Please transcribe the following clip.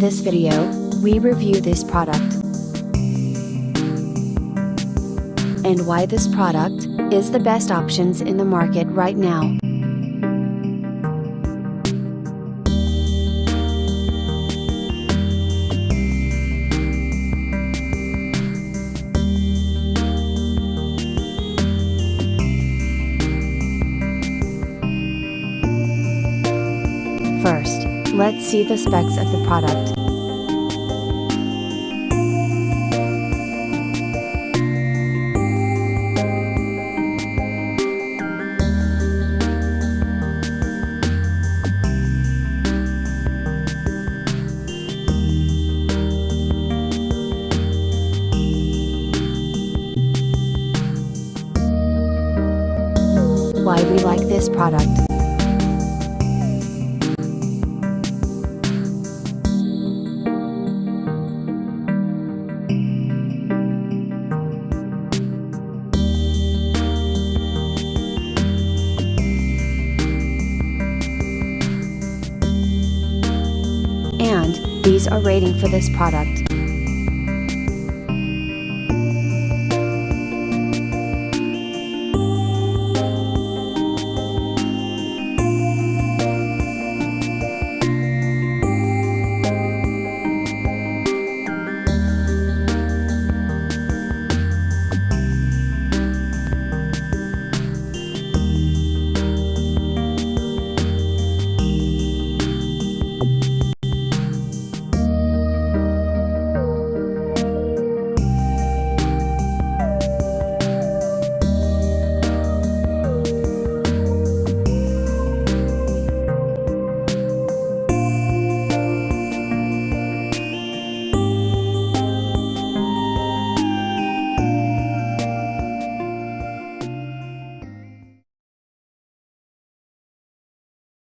this video, we review this product and why this product is the best options in the market right now. First, let's see the specs of the product. Why we like this product. And these are rating for this product.